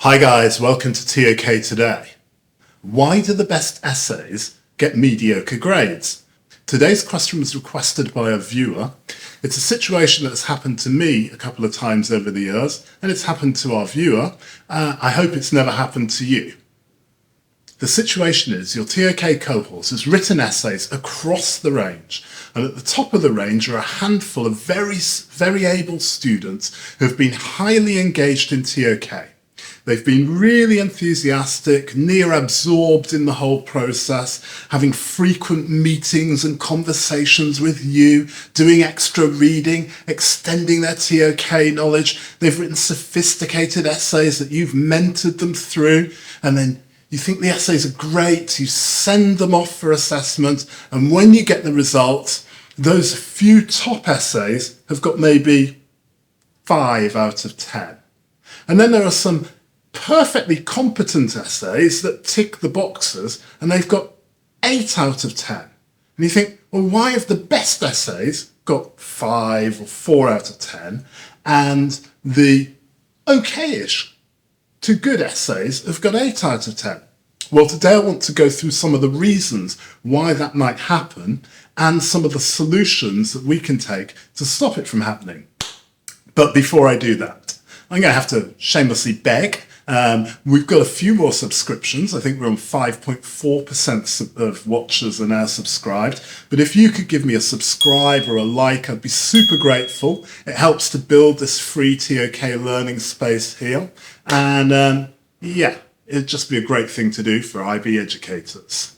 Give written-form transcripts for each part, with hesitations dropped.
Hi guys, welcome to ToK Today. Why do the best essays get mediocre grades? Today's question was requested by a viewer. It's a situation that's happened to me a couple of times over the years, and it's happened to our viewer. I hope it's never happened to you. The situation is your ToK cohort has written essays across the range, and at the top of the range are a handful of very able students who have been highly engaged in ToK. They've been really enthusiastic, near absorbed in the whole process, having frequent meetings and conversations with you, doing extra reading, extending their ToK knowledge. They've written sophisticated essays that you've mentored them through, and then you think the essays are great, you send them off for assessment, and when you get the results, those few top essays have got maybe 5 out of 10. And then there are some perfectly competent essays that tick the boxes and they've got 8 out of 10. And you think, well, why have the best essays got 5 or 4 out of 10 and the okay-ish to good essays have got 8 out of 10? Well, today I want to go through some of the reasons why that might happen and some of the solutions that we can take to stop it from happening. But before I do that, I'm going to have to shamelessly beg. We've got a few more subscriptions. I think we're on 5.4% of watchers are now subscribed. But if you could give me a subscribe or a like, I'd be super grateful. It helps to build this free ToK learning space here. And yeah, it'd just be a great thing to do for IB educators.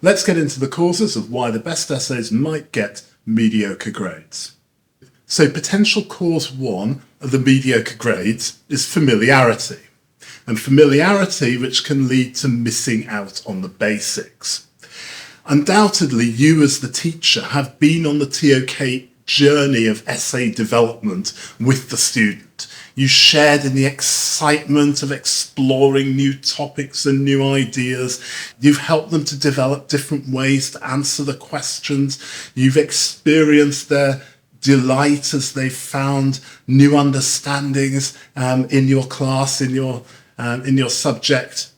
Let's get into the causes of why the best essays might get mediocre grades. So potential cause 1 of the mediocre grades is familiarity. And familiarity which can lead to missing out on the basics. Undoubtedly, you as the teacher have been on the ToK journey of essay development with the student. You shared in the excitement of exploring new topics and new ideas. You've helped them to develop different ways to answer the questions. You've experienced their delight as they found new understandings in your class, in your subject.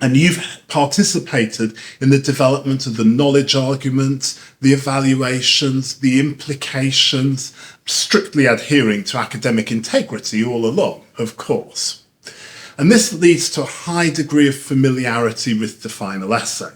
And you've participated in the development of the knowledge arguments, the evaluations, the implications, strictly adhering to academic integrity all along, of course. And this leads to a high degree of familiarity with the final essay.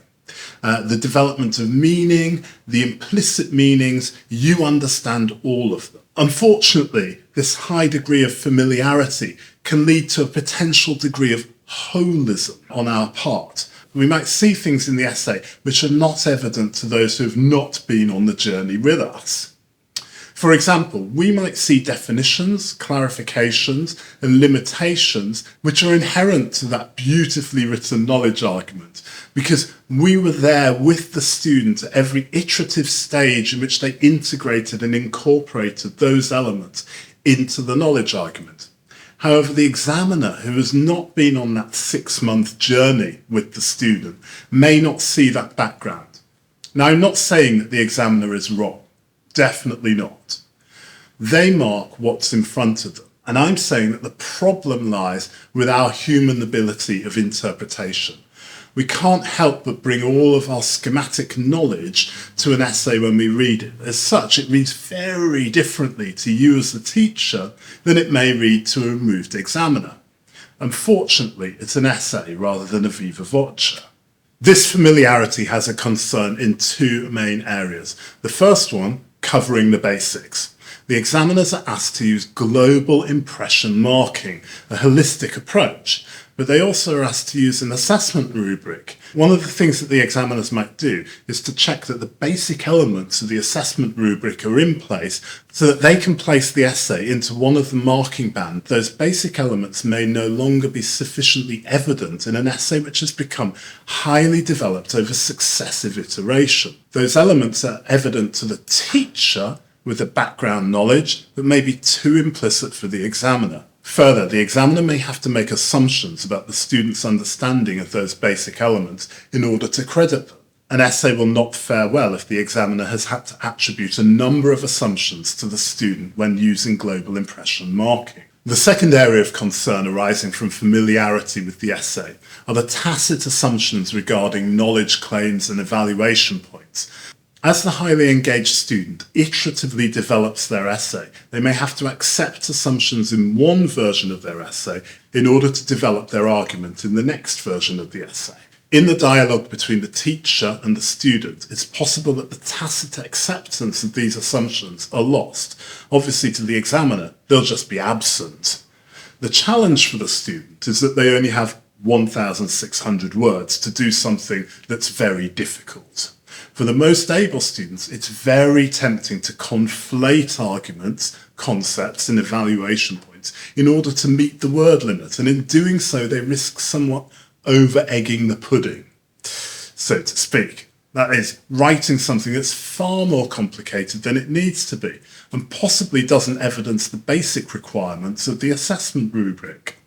The development of meaning, the implicit meanings, you understand all of them. Unfortunately, this high degree of familiarity can lead to a potential degree of holism on our part. We might see things in the essay which are not evident to those who have not been on the journey with us. For example, we might see definitions, clarifications, and limitations which are inherent to that beautifully written knowledge argument, because we were there with the student at every iterative stage in which they integrated and incorporated those elements into the knowledge argument. However, the examiner who has not been on that 6-month journey with the student may not see that background. Now, I'm not saying that the examiner is wrong. Definitely not. They mark what's in front of them. And I'm saying that the problem lies with our human ability of interpretation. We can't help but bring all of our schematic knowledge to an essay when we read it. As such, it reads very differently to you as the teacher than it may read to a removed examiner. Unfortunately, it's an essay rather than a viva voce. This familiarity has a concern in 2 main areas. The first one, covering the basics. The examiners are asked to use global impression marking, a holistic approach, but they also are asked to use an assessment rubric. One of the things that the examiners might do is to check that the basic elements of the assessment rubric are in place so that they can place the essay into one of the marking bands. Those basic elements may no longer be sufficiently evident in an essay which has become highly developed over successive iteration. Those elements are evident to the teacher with the background knowledge, but may be too implicit for the examiner. Further, the examiner may have to make assumptions about the student's understanding of those basic elements in order to credit them. An essay will not fare well if the examiner has had to attribute a number of assumptions to the student when using global impression marking. The second area of concern arising from familiarity with the essay are the tacit assumptions regarding knowledge claims and evaluation points. As the highly engaged student iteratively develops their essay, they may have to accept assumptions in one version of their essay in order to develop their argument in the next version of the essay. In the dialogue between the teacher and the student, it's possible that the tacit acceptance of these assumptions are lost. Obviously, to the examiner, they'll just be absent. The challenge for the student is that they only have 1,600 words to do something that's very difficult. For the most able students, it's very tempting to conflate arguments, concepts, and evaluation points in order to meet the word limit, and in doing so, they risk somewhat over-egging the pudding, so to speak. That is, writing something that's far more complicated than it needs to be, and possibly doesn't evidence the basic requirements of the assessment rubric.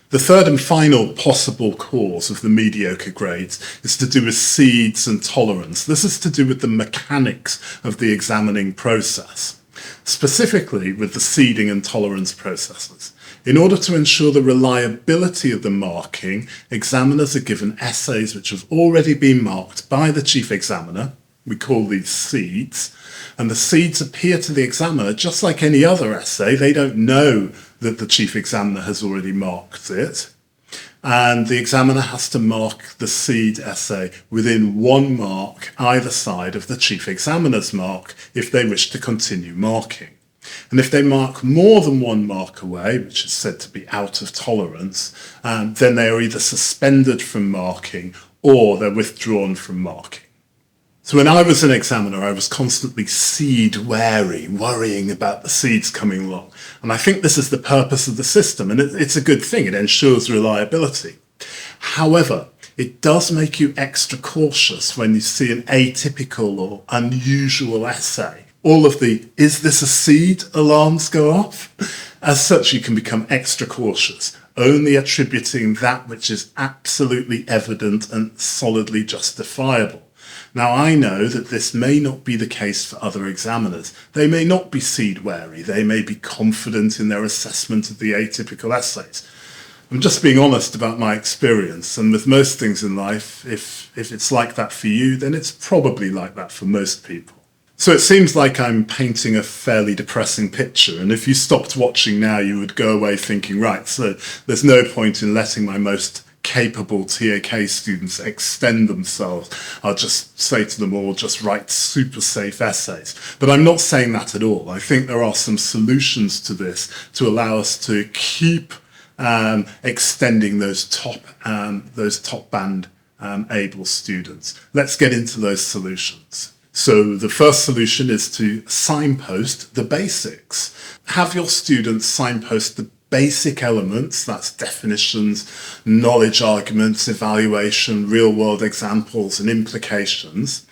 The third and final possible cause of the mediocre grades is to do with seeds and tolerance. This is to do with the mechanics of the examining process, specifically with the seeding and tolerance processes. In order to ensure the reliability of the marking, examiners are given essays which have already been marked by the chief examiner. We call these seeds, and the seeds appear to the examiner just like any other essay. They don't know that the chief examiner has already marked it, and the examiner has to mark the seed essay within 1 mark either side of the chief examiner's mark if they wish to continue marking. And if they mark more than 1 mark away, which is said to be out of tolerance, then they are either suspended from marking or they're withdrawn from marking. So when I was an examiner, I was constantly seed wary, worrying about the seeds coming along. And I think this is the purpose of the system, and it's a good thing. It ensures reliability. However, it does make you extra cautious when you see an atypical or unusual essay. All of the "is this a seed" alarms go off. As such, you can become extra cautious, only attributing that which is absolutely evident and solidly justifiable. Now, I know that this may not be the case for other examiners. They may not be seed wary. They may be confident in their assessment of the atypical essays. I'm just being honest about my experience, and with most things in life, if it's like that for you, then it's probably like that for most people. So it seems like I'm painting a fairly depressing picture, and if you stopped watching now, you would go away thinking, right, so there's no point in letting my most capable ToK students extend themselves. I'll just say to them all, just write super safe essays. But I'm not saying that at all. I think there are some solutions to this to allow us to keep extending those top band able students. Let's get into those solutions. So the first solution is to signpost the basics. Have your students signpost the basic elements, that's definitions, knowledge arguments, evaluation, real-world examples, and implications.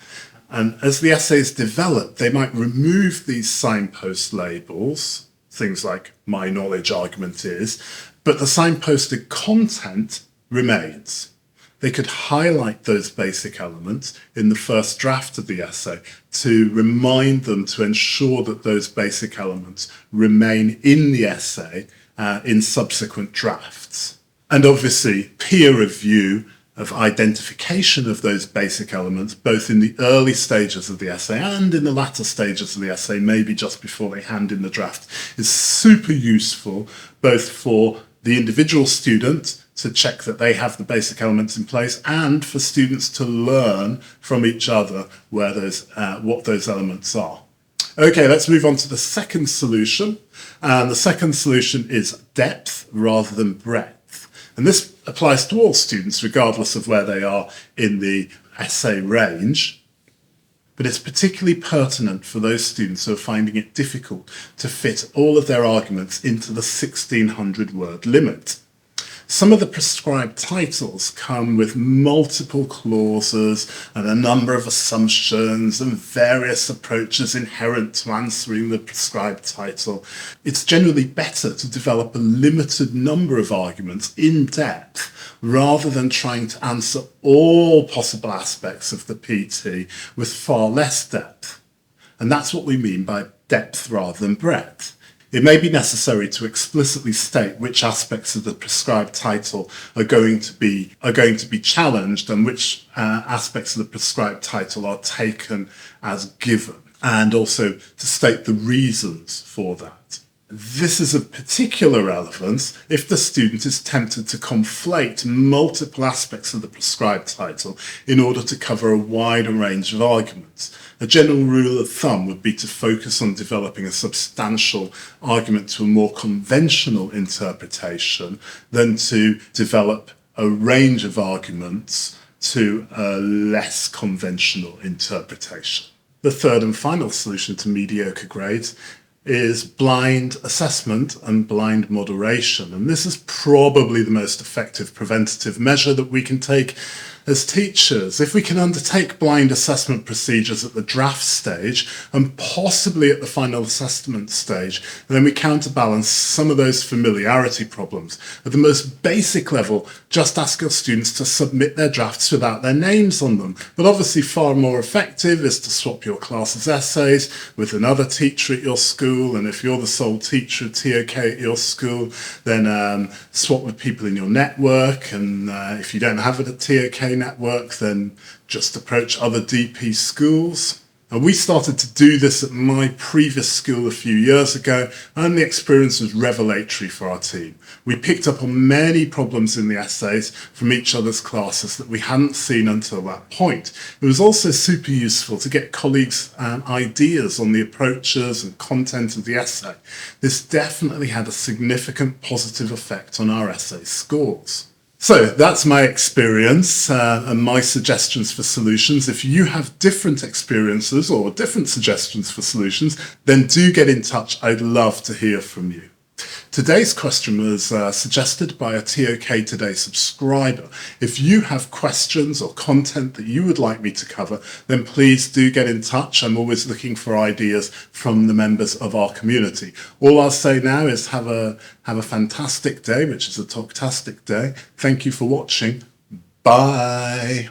And as the essays develop, they might remove these signpost labels, things like "my knowledge argument is," but the signposted content remains. They could highlight those basic elements in the first draft of the essay to remind them to ensure that those basic elements remain in the essay in subsequent drafts. And obviously, peer review of identification of those basic elements, both in the early stages of the essay and in the latter stages of the essay, maybe just before they hand in the draft, is super useful, both for the individual student to check that they have the basic elements in place, and for students to learn from each other what those elements are. Okay, let's move on to the second solution. And the second solution is depth rather than breadth. And this applies to all students, regardless of where they are in the essay range. But it's particularly pertinent for those students who are finding it difficult to fit all of their arguments into the 1,600 word limit. Some of the prescribed titles come with multiple clauses and a number of assumptions and various approaches inherent to answering the prescribed title. It's generally better to develop a limited number of arguments in depth rather than trying to answer all possible aspects of the PT with far less depth. And that's what we mean by depth rather than breadth. It may be necessary to explicitly state which aspects of the prescribed title are going to be challenged and which aspects of the prescribed title are taken as given, and also to state the reasons for that. This is of particular relevance if the student is tempted to conflate multiple aspects of the prescribed title in order to cover a wider range of arguments. A general rule of thumb would be to focus on developing a substantial argument to a more conventional interpretation than to develop a range of arguments to a less conventional interpretation. The third and final solution to mediocre grades is blind assessment and blind moderation. And this is probably the most effective preventative measure that we can take as teachers. If we can undertake blind assessment procedures at the draft stage and possibly at the final assessment stage, then we counterbalance some of those familiarity problems. At the most basic level, just ask your students to submit their drafts without their names on them. But obviously far more effective is to swap your class's essays with another teacher at your school, and if you're the sole teacher of ToK at your school, then swap with people in your network, and if you don't have a ToK network, then just approach other DP schools. And we started to do this at my previous school a few years ago, and the experience was revelatory for our team. We picked up on many problems in the essays from each other's classes that we hadn't seen until that point. It was also super useful to get colleagues' ideas on the approaches and content of the essay. This definitely had a significant positive effect on our essay scores. So that's my experience and my suggestions for solutions. If you have different experiences or different suggestions for solutions, then do get in touch. I'd love to hear from you. Today's question was suggested by a ToK Today subscriber. If you have questions or content that you would like me to cover, then please do get in touch. I'm always looking for ideas from the members of our community. All I'll say now is have a fantastic day, which is a TokTastic day. Thank you for watching. Bye.